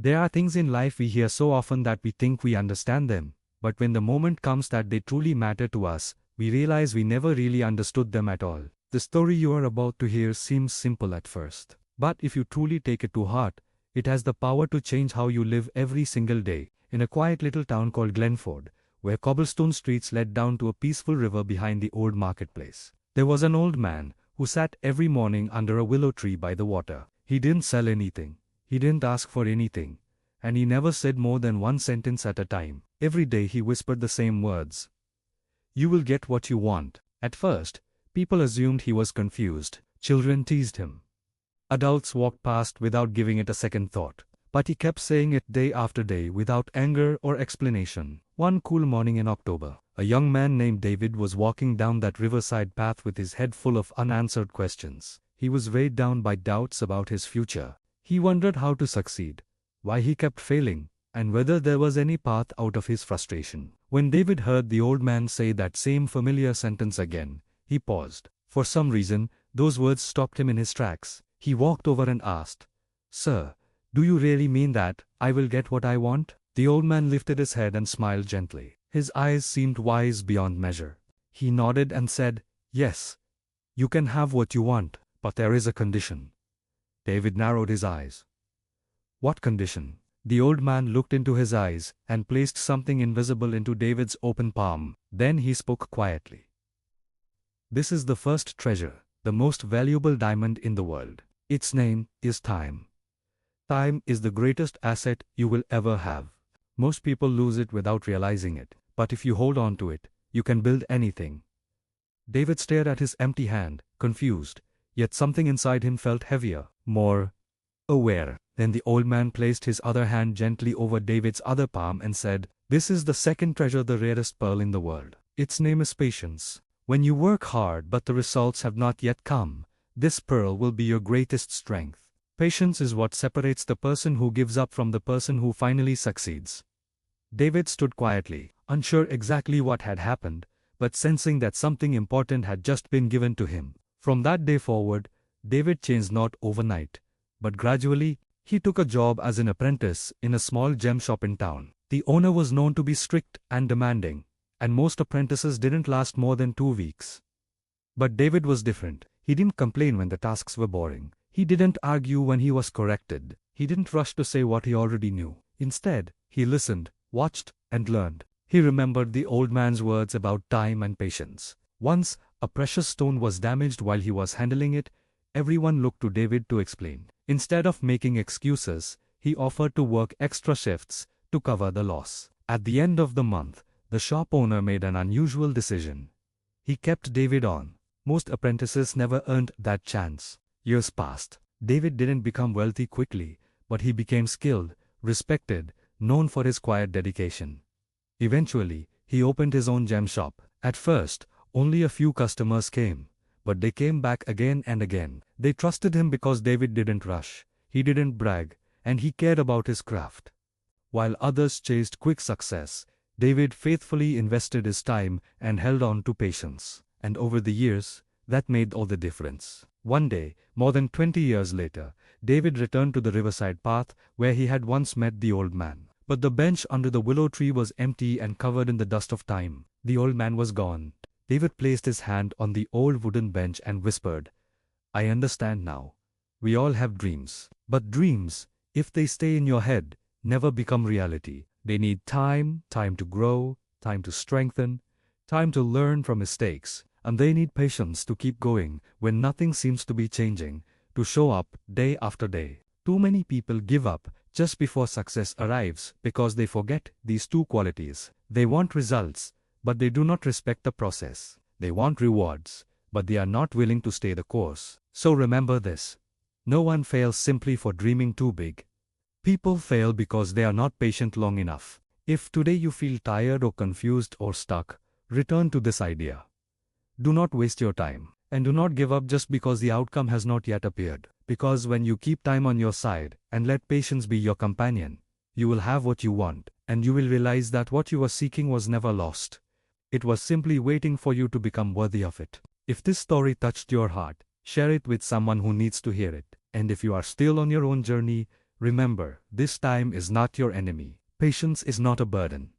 There are things in life we hear so often that we think we understand them, but when the moment comes that they truly matter to us, we realize we never really understood them at all. The story you are about to hear seems simple at first, but if you truly take it to heart, it has the power to change how you live every single day. In a quiet little town called Glenford, where cobblestone streets led down to a peaceful river behind the old marketplace, there was an old man who sat every morning under a willow tree by the water. He didn't sell anything, he didn't ask for anything, and he never said more than one sentence at a time. Every day he whispered the same words: "You will get what you want." At first, people assumed he was confused. Children teased him. Adults walked past without giving it a second thought. But he kept saying it day after day without anger or explanation. One cool morning in October, a young man named David was walking down that riverside path with his head full of unanswered questions. He was weighed down by doubts about his future. He wondered how to succeed, why he kept failing, and whether there was any path out of his frustration. When David heard the old man say that same familiar sentence again, he paused. For some reason, those words stopped him in his tracks. He walked over and asked, "Sir, do you really mean that I will get what I want?" The old man lifted his head and smiled gently. His eyes seemed wise beyond measure. He nodded and said, "Yes, you can have what you want, but there is a condition." David narrowed his eyes. "What condition?" The old man looked into his eyes and placed something invisible into David's open palm. Then he spoke quietly. "This is the first treasure, the most valuable diamond in the world. Its name is time. Time is the greatest asset you will ever have. Most people lose it without realizing it, but if you hold on to it, you can build anything." David stared at his empty hand, confused, yet something inside him felt heavier, more aware. Then the old man placed his other hand gently over David's other palm and said, "This is the second treasure, the rarest pearl in the world. Its name is patience. When you work hard but the results have not yet come, this pearl will be your greatest strength. Patience is what separates the person who gives up from the person who finally succeeds." David stood quietly, unsure exactly what had happened, but sensing that something important had just been given to him. From that day forward, David changed not overnight, but gradually. He took a job as an apprentice in a small gem shop in town. The owner was known to be strict and demanding, and most apprentices didn't last more than 2 weeks. But David was different. He didn't complain when the tasks were boring. He didn't argue when he was corrected. He didn't rush to say what he already knew. Instead, he listened, watched, and learned. He remembered the old man's words about time and patience. Once, a precious stone was damaged while he was handling it. Everyone looked to David to explain. Instead of making excuses, he offered to work extra shifts to cover the loss. At the end of the month, the shop owner made an unusual decision. He kept David on. Most apprentices never earned that chance. Years passed. David didn't become wealthy quickly, but he became skilled, respected, known for his quiet dedication. Eventually, he opened his own gem shop. At first, only a few customers came, but they came back again and again. They trusted him because David didn't rush, he didn't brag, and he cared about his craft. While others chased quick success, David faithfully invested his time and held on to patience. And over the years, that made all the difference. One day, more than 20 years later, David returned to the riverside path where he had once met the old man. But the bench under the willow tree was empty and covered in the dust of time. The old man was gone. David placed his hand on the old wooden bench and whispered, "I understand now. We all have dreams. But dreams, if they stay in your head, never become reality. They need time to grow, time to strengthen, time to learn from mistakes, and they need patience to keep going when nothing seems to be changing, to show up day after day." Too many people give up just before success arrives because they forget these two qualities. They want results, but they do not respect the process. They want rewards, but they are not willing to stay the course. So remember this. No one fails simply for dreaming too big. People fail because they are not patient long enough. If today you feel tired or confused or stuck, return to this idea. Do not waste your time, and do not give up just because the outcome has not yet appeared. Because when you keep time on your side and let patience be your companion, you will have what you want, and you will realize that what you were seeking was never lost. It was simply waiting for you to become worthy of it. If this story touched your heart, share it with someone who needs to hear it. And if you are still on your own journey, Remember, this time is not your enemy. Patience is not a burden.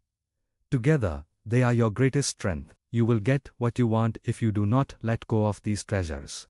Together, they are your greatest strength. You will get what you want if you do not let go of these treasures.